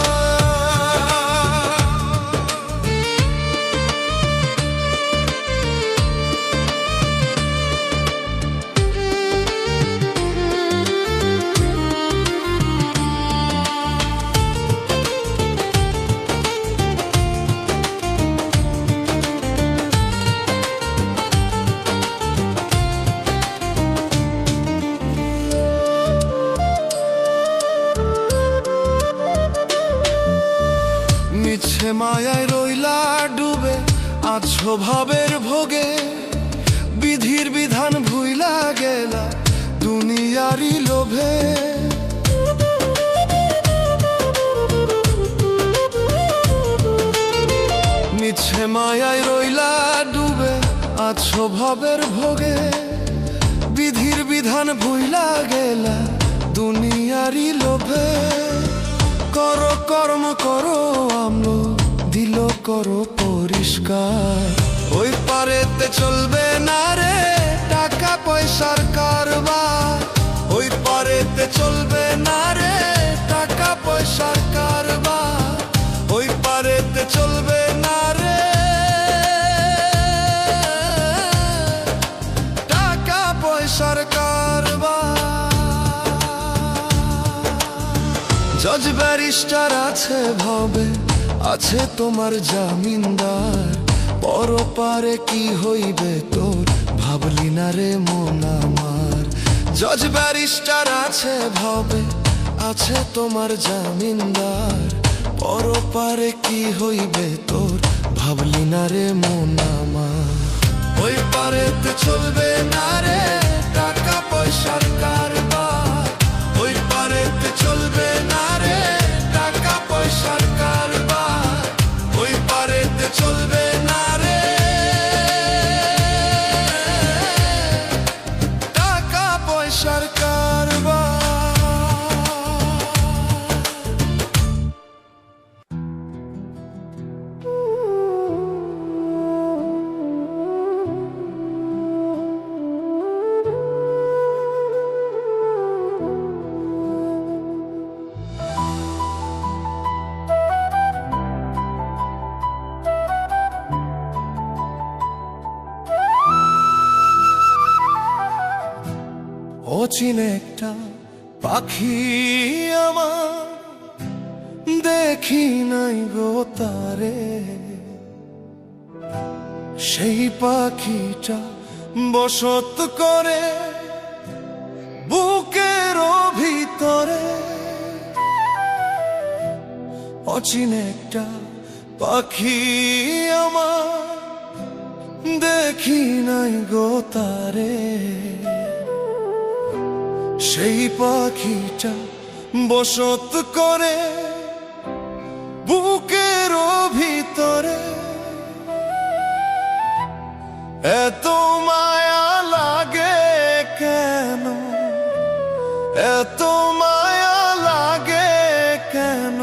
মিছে মায়ায় রইলা ডুবে আছো ভাবের ভোগে, বিধির বিধান ভুইলা গেলা দুনিয়ারি লোভে। মিছে মায়ায় রইলা ডুবে আছো ভাবের ভোগে, বিধির বিধান ভুইলা গেলা দুনিয়ারি লোভে। করো কর্ম করো আমলো দিল করো পরিষ্কার, ওই পারেতে চলবে না রে টাকা পয়সার কারবার, ওই পারেতে চলবে না রে টাকা পয়সার কারবার, ওই পারেতে চলবে না রে টাকা পয়সার কারবার। জজ ব্যারিস্টার আছে ভবে, আছে তোমার জামিনদার, পরপারে কি হইবে তোর ভাবলি না রে মন আমার। জজ ব্যারিস্টার আছে ভবে, আছে তোমার জামিনদার, পরপারে কি হইবে তোর ভাবলি না রে মন আমার। ওই পারেতে চলবে না রে টাকা পয়সার কারবার, ওই পারেতে চলবে না রে টাকা পয়সার কারবার, ওই পারেতে চলবে না রে টাকা পয়সার কারবার। অচিন একটা পাখি আমার দেখি নাই গো তারে, সেই পাখিটা বসত করে বুকের ভিতরে। অচিন একটা পাখি আমার দেখি নাই গো তারে, সেই পাখিটা বসত করে বুকের ভিতরে। এত মায়া লাগে কেন, এত মায়া লাগে কেন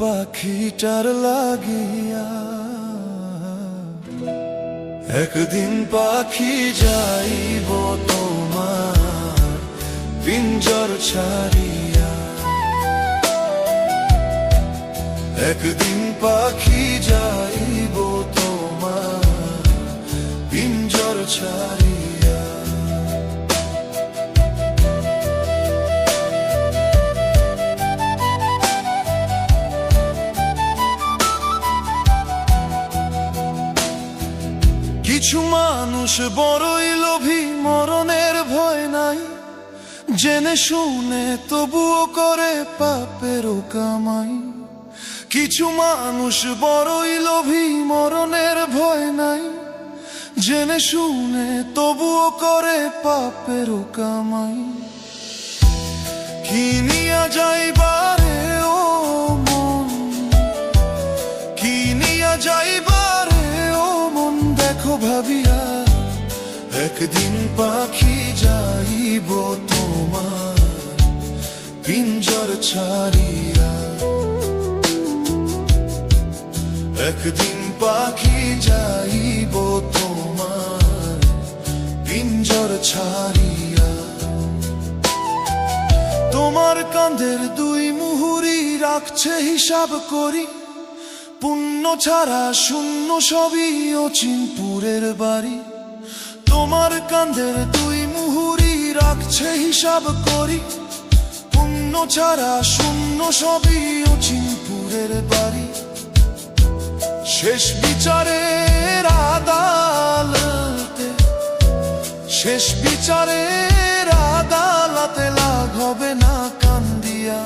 পাখিটার লাগিয়া। একদিন পাখি যাইব তোমার পিঞ্জর ছাড়িয়া, একদিন পাখি যাইব তোমার পিঞ্জর ছাড়িয়া। কিছু মানুষ বড়ই লোভী, মরণের ভয় নাই, জেনে শুনে তবুও করে পাপেরও কামাই। কিছু মানুষ বড়ই লোভী, মরণের ভয় নাই, জেনে শুনে তবুও করে পাপেরও কামাই। কি নিয়া যাইবারে ও মন, কি নিয়া যাইবারে ও মন, দেখো ভাবিয়া একদিন পাখি যাইব তোমার পিঞ্জর ছাড়িয়া। একদিন পাখি যাইব তোমার পিঞ্জর ছাড়িয়া। তোমার কাঁধের দুই মুহুরি রাখছে হিসাব করি, পুণ্য ছাড়া শূন্য সবই অচিনপুরের বাড়ি। তোমার কাঁধের দুই মুহুরি রাখছে হিসাব করি, পুণ্য ছাড়া শূন্য সবই অচিনপুরের বাড়ি। শেষ বিচারের আদালতে, শেষ বিচারের আদালতে লাগ হবে না কান্দিয়া।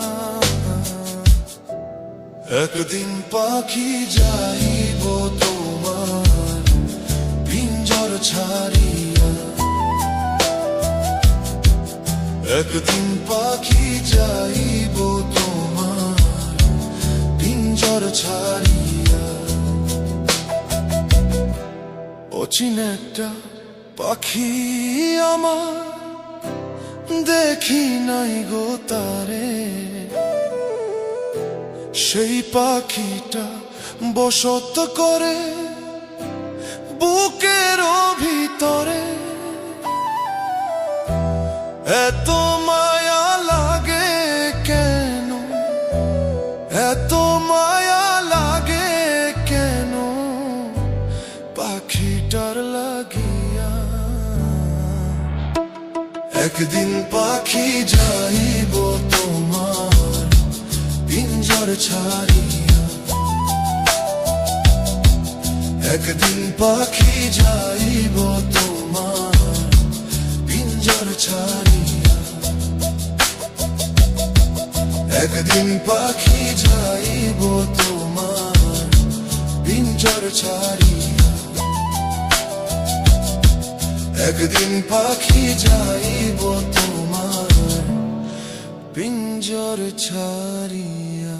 একদিন পাখি যাইব তোমার পিঞ্জর ছাড়িয়া। একদিন পাখি যাইব তোমার পিঞ্জর ছাড়িয়া। অচিন একটা পাখি আমার, দেখি নাই গো তারে, সেই পাখিটা বসত করে বুকের ভিতরে। এত মায়া লাগে কেন, এত মায়া লাগে কেন পাখিটার লাগিয়া। একদিন পাখি যাইব তোমার পিঞ্জর ছাড়িয়া। একদিন পাখি যাইব তোমার পিঞ্জর ছাড়িয়া। একদিন পাখি যাইব তোমার পিঞ্জর ছাড়িয়া। একদিন পাখি যাইব তোমার পিঞ্জর ছাড়িয়া।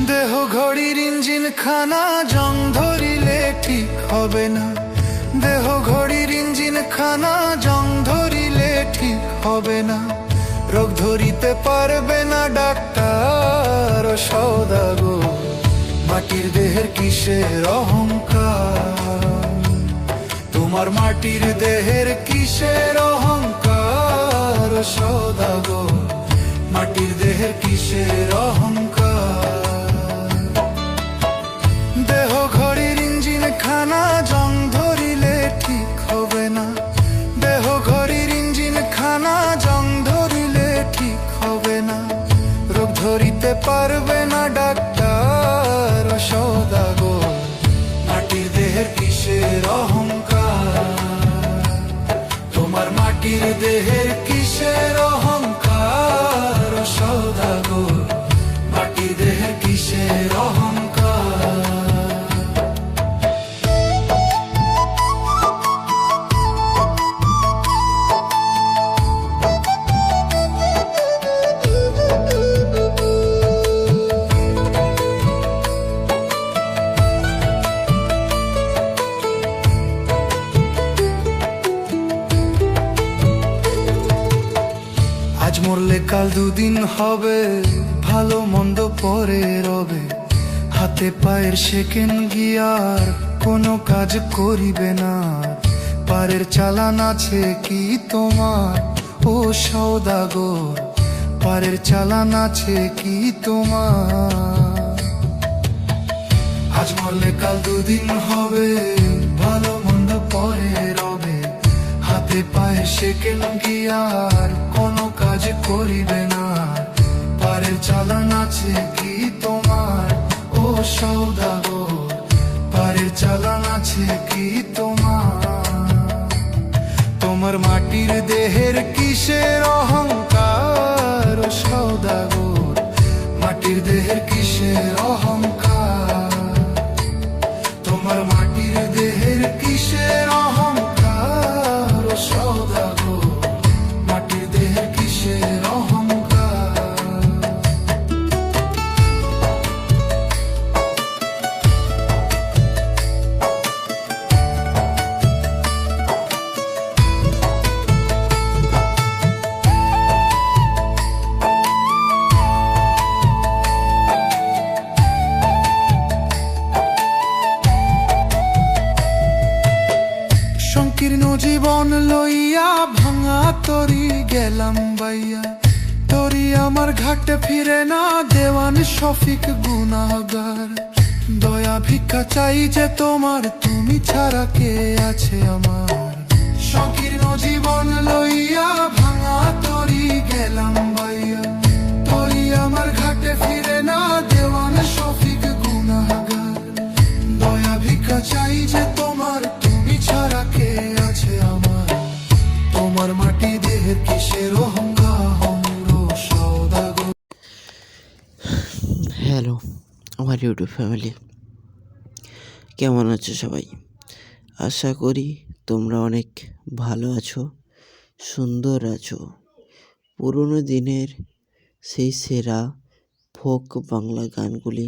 দেহ ঘড়ির ইঞ্জিন খানা জং ধরিলে ঠিক হবে না, দেহ ঘড়ির ইঞ্জিন খানা জং ধরিলে ঠিক হবে না। রোগ ধরিতে পারবে না ডাক্তার ও সওদাগর, মাটির দেহের কিসের অহংকার। তোমার মাটির দেহের কিসের অহংকার ও সওদাগর, মাটির দেহের কিসের অহংকার। দেহ ঘড়ির ইঞ্জিন খানা জং ধরিলে ঠিক হবে না, দেহ ঘড়ির ইঞ্জিন খানা জং ধরিলে ঠিক হবে না। রোগ ধরিতে পারবে না ডাক্তার ও সওদাগর, মাটির দেহের কিসের অহংকার। তোমার মাটির দেহের কিসের অহংকার ও সওদাগর, মাটির দেহের কিসের অহংকার। দুদিন হবে, ভালো মন্দ পরে রবে, হাতে পায়ের সেকেন্ড গিয়ার কোনো কাজ করিবে না। পারের চালান আছে কি তোমার ও সওদাগর, পারের চালান আছে কি তোমার? আজ মরলে কাল দুদিন হবে, ভালো মন্দ পরে রবে, হাতে পায়ে সেকেন্ড গিয়ার কোনো কাজ করিবে না। পারের চালান আছে কি তোমার ও সওদাগর, পারের চালান আছে কি তোমার? তোমার মাটির দেহের কিসের অহংকার ও সওদাগর, মাটির দেহের কিসের অহংকার? তোমার মাটির দেহের কিসের অহংকার ও সওদাগর, মাটির দেহের কিসের অহংকার? সংকীর্ণ জীবন লইয়া ভাঙা তরি গেলাম বাইয়া, তরি আমার ঘাটে ফিরে না, দেওয়ান শফিক গুনাহগার। দয়া ভিক্ষা চাই যে তোমার, তুমি ছাড়া কে আছে আমার? সংকীর্ণ জীবন লইয়া ভাঙা তরি গেলাম বাইয়া, তরি আমার ঘাটে ফিরে না, দেওয়ান শফিক গুনাহগার। দয়া ভিক্ষা চাই যে তোমার, তুমি ছাড়া কে আছে আমার? তোমার মাটি দেহের কিসের অহংকার ও সওদাগর? হ্যালো আমার ইউটিউব ফ্যামিলি, কেমন আছো সবাই? আশা করি তোমরা অনেক ভালো আছো, সুন্দর আছো। পুরনো দিনের সেই সেরা ফোক বাংলা গানগুলি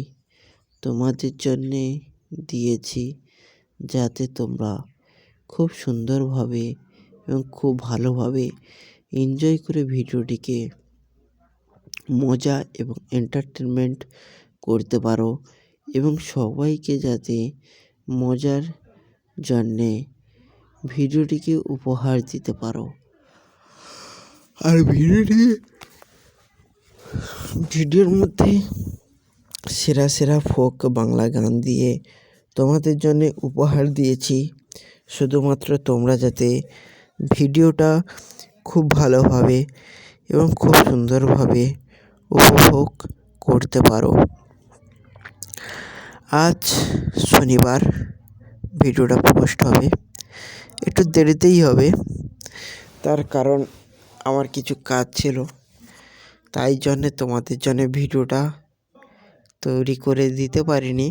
তোমাদের জন্যে দিয়েছি, যাতে তোমরা খুব সুন্দরভাবে এবং খুব ভালোভাবে এনজয় করে ভিডিওটিকে মজা এবং এন্টারটেনমেন্ট করতে পারো, এবং সবাইকে যাতে মজার জন্যে ভিডিওটিকে উপহার দিতে পারো। আর ভিডিওর মধ্যে সেরা সেরা ফোক বাংলা গান দিয়ে তোমাদের জন্য উপহার দিয়েছি, শুধুমাত্র তোমরা যাতে ভিডিওটা খুব ভালোভাবে এবং খুব সুন্দরভাবে উপভোগ করতে পারো। আজ শনিবার ভিডিওটা পোস্ট হবে, একটু দেরিতেই হবে, তার কারণ আমার কিছু কাজ ছিল, তাই জন্যে তোমাদের জন্য ভিডিওটা তৈরি করে দিতে পারিনি।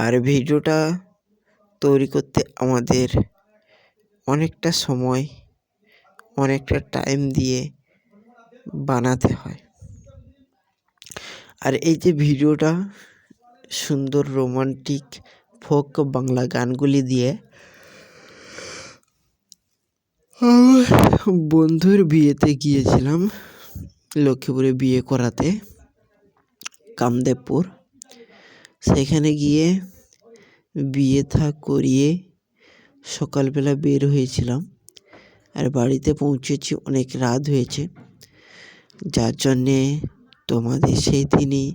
আর ভিডিওটা তৈরি করতে আমাদের অনেকটা সময়, অনেকটা টাইম দিয়ে বানাতে হয়। আর এই যে ভিডিওটা সুন্দর রোমান্টিক ফোক বাংলা গানগুলি দিয়ে বন্ধুর বিয়েতে গিয়েছিলাম, লক্ষ্মীপুরে বিয়ে করাতে, কামদেবপুর। সেখানে গিয়ে বিয়ে থা করিয়ে সকালবেলা বের হয়েছিলাম, আর বাড়িতে পৌঁছেছি অনেক রাত হয়েছে, যার জন্যে তোমাদের সেই দিনই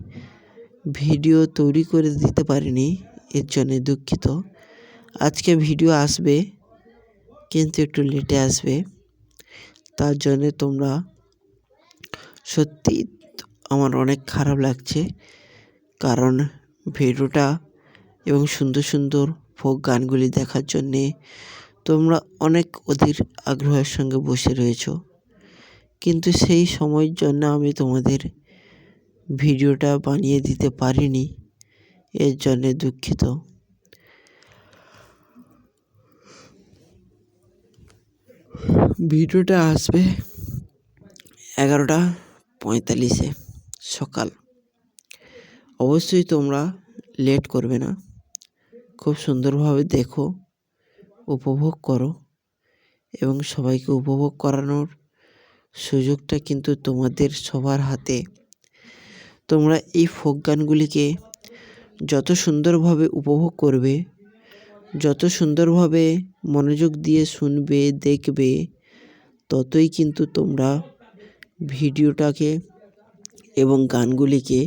ভিডিও তৈরি করে দিতে পারিনি, এর জন্যে দুঃখিত। আজকে ভিডিও আসবে, কিন্তু একটু লেটে আসবে, তার জন্যে তোমরা সত্যি আমার অনেক খারাপ লাগছে, কারণ ভিডিওটা এবং সুন্দর সুন্দর ফোক গানগুলি দেখার জন্যে তোমরা অনেক অধীর আগ্রহের সঙ্গে বসে রয়েছো, কিন্তু সেই সময়ের জন্য আমি তোমাদের ভিডিওটা বানিয়ে দিতে পারিনি, এর জন্যে দুঃখিত। ভিডিওটা আসবে 11:45 সকাল। অবশ্যই তোমরা লেট করবে না, খুব সুন্দরভাবে দেখো, উপভোগ করো, এবং সবাইকে উপভোগ করানোর সুযোগটা কিন্তু তোমাদের সবার হাতে। তোমরা এই ফোক গানগুলিকে যত সুন্দরভাবে উপভোগ করবে, যত সুন্দরভাবে মনোযোগ দিয়ে শুনবে, দেখবে, ততই কিন্তু তোমরা ভিডিওটাকে এবং গানগুলিকে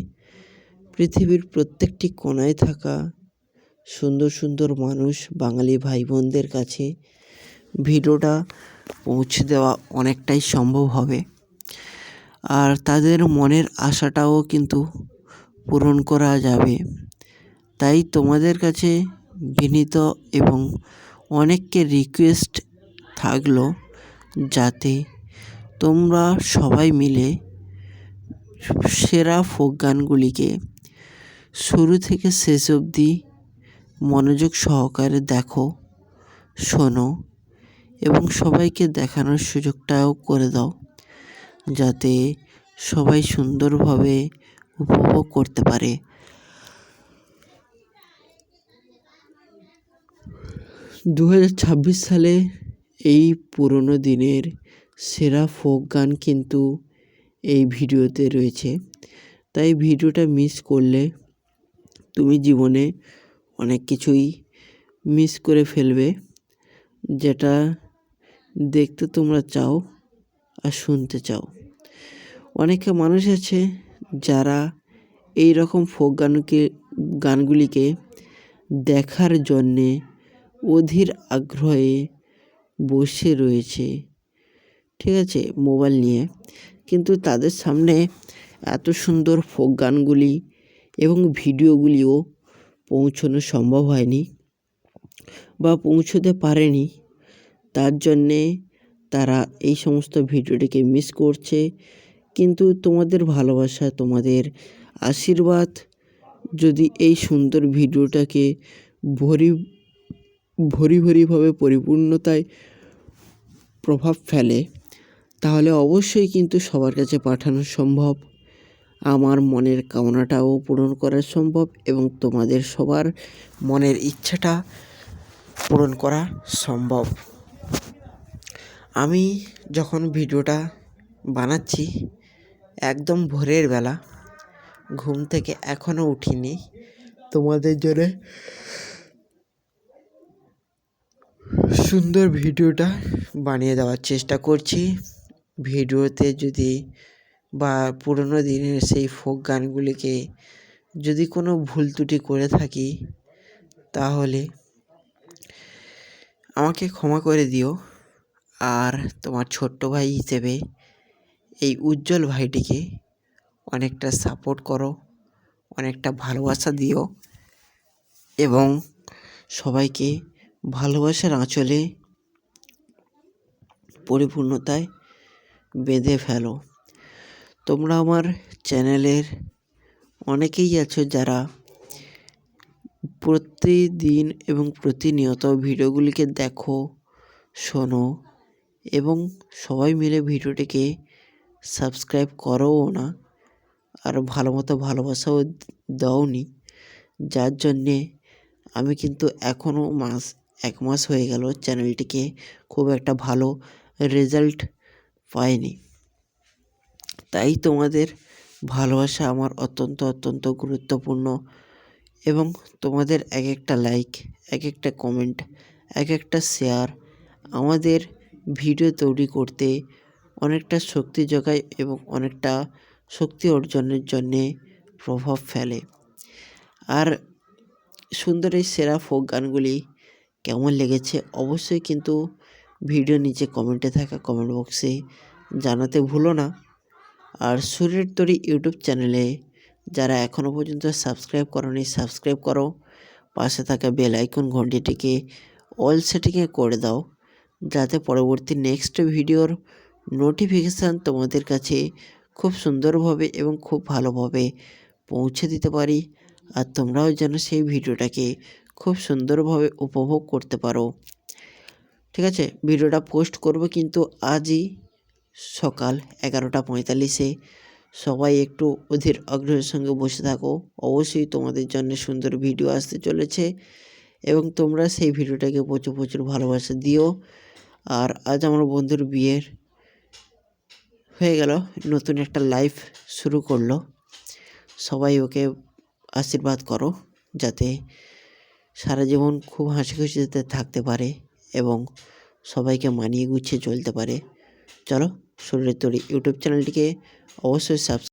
পৃথিবীর প্রত্যেকটি কোণায় থাকা সুন্দর সুন্দর মানুষ, বাঙালি ভাই বোনদের কাছে ভিডিওটা পৌঁছে দেওয়া অনেকটাই সম্ভব হবে। আর তাদের মনের আশাটাও কিন্তু পূরণ করা যাবে। তাই তোমাদের কাছে বিনীত এবং অনেককে রিকোয়েস্ট থাকলো যাতে তোমরা সবাই মিলে সেরা ফোক গানগুলিকে শুরু থেকে শেষ অবধি মনোযোগ সহকারে দেখো, শোনো এবং সবাইকে দেখানোর সুযোগটাও করে দাও, যাতে সবাই সুন্দরভাবে উপভোগ করতে পারে। 2026 সালে এই পুরনো দিনের সেরা ফোক গান কিন্তু এই ভিডিওতে রয়েছে। তাই ভিডিওটা মিস করলে তুমি জীবনে অনেক কিছুই মিস করে ফেলবে, যেটা দেখতে তোমরা চাও আর শুনতে চাও। অনেকে মানুষ আছে যারা এই রকম ফোক গানগুলিকে দেখার জন্যে অধীর আগ্রহে বসে রয়েছে, ঠিক আছে, মোবাইল নিয়ে। কিন্তু তাদের সামনে এত সুন্দর ফোক গানগুলি এবং ভিডিওগুলিও পৌঁছানো সম্ভব হয়নি বা পৌঁছতে পারেনি। তার জন্যে তারা এই সমস্ত ভিডিওটিকে মিস করছে। কিন্তু তোমাদের ভালোবাসা, তোমাদের আশীর্বাদ যদি এই সুন্দর ভিডিওটাকে ভরিভাবে পরিপূর্ণতায় প্রভাব ফেলে, তাহলে অবশ্যই কিন্তু সবার কাছে পাঠানো সম্ভব। আমার মনের কামনাটাও পূরণ করা সম্ভব এবং তোমাদের সবার মনের ইচ্ছাটা পূরণ করা সম্ভব। আমি যখন ভিডিওটা বানাচ্ছি একদম ভোরের বেলা, ঘুম থেকে এখনও উঠিনি, তোমাদের জন্য সুন্দর ভিডিওটা বানিয়ে দেওয়ার চেষ্টা করছি। ভিডিওতে যদি বা পুরোনো দিনের সেই ফোক গানগুলিকে যদি কোনো ভুল ত্রুটি করে থাকি, তাহলে আমাকে ক্ষমা করে দিও। আর তোমার ছোট্ট ভাই হিসেবে এই উজ্জ্বল ভাইটিকে অনেকটা সাপোর্ট করো, অনেকটা ভালোবাসা দিও এবং সবাইকে ভালোবাসার আঁচলে পরিপূর্ণতায় বেঁধে ফেলো। তোমরা আমার চ্যানেলের অনেকেই আছো যারা প্রতিদিন এবং প্রতিনিয়ত ভিডিওগুলিকে দেখো, শোনো এবং সবাই মিলে ভিডিওটিকে সাবস্ক্রাইব করোও না, আর ভালো মতো ভালোবাসাও দাওনি। যার জন্যে আমি কিন্তু এখনও 1 মাস হয়ে গেল চ্যানেলটিকে খুব একটা ভালো রেজাল্ট পাইনি। তাই তোমাদের ভালোবাসা আমার অত্যন্ত গুরুত্বপূর্ণ এবং তোমাদের এক একটা লাইক, এক একটা কমেন্ট, এক একটা শেয়ার আমাদের ভিডিও তৈরি করতে অনেকটা শক্তি যোগায় এবং অনেকটা শক্তি অর্জনের জন্যে প্রভাব ফেলে। আর সুন্দর এই সেরা ফোক গানগুলি কেমন লেগেছে অবশ্যই কিন্তু ভিডিও নিচে কমেন্টে থাকা কমেন্ট বক্সে জানাতে ভুলো না। আর সুরের তরী ইউটিউব চ্যানেলে যারা এখনও পর্যন্ত সাবস্ক্রাইব করোনি, সাবস্ক্রাইব করো। পাশে থাকা বেল আইকন ঘন্টিটিকে অল সেটিংয়ে করে দাও, যাতে পরবর্তী নেক্সট ভিডিওর নোটিফিকেশান তোমাদের কাছে খুব সুন্দরভাবে এবং খুব ভালোভাবে পৌঁছে দিতে পারি। আর তোমরাও যেন সেই ভিডিওটাকে খুব সুন্দরভাবে উপভোগ করতে পারো। ঠিক আছে, ভিডিওটা পোস্ট করব কিন্তু আজই সকাল 11:45-এ। সবাই একটু অধীর আগ্রহের সঙ্গে বসে থাকো, অবশ্যই তোমাদের জন্য সুন্দর ভিডিও আসতে চলেছে এবং তোমরা সেই ভিডিওটাকে প্রচুর ভালোবাসা দিও। আর আজ আমার বন্ধুর বিয়ের হয়ে গেল, নতুন একটা লাইফ শুরু করলো। সবাই ওকে আশীর্বাদ করো যাতে সারা জীবন খুব হাসি খুশিতে থাকতে পারে এবং সবাইকে মানিয়ে গুছিয়ে চলতে পারে। চলো, শরীরের তরি ইউটিউব চ্যানেলটিকে অবশ্যই সাবস্ক্রাইব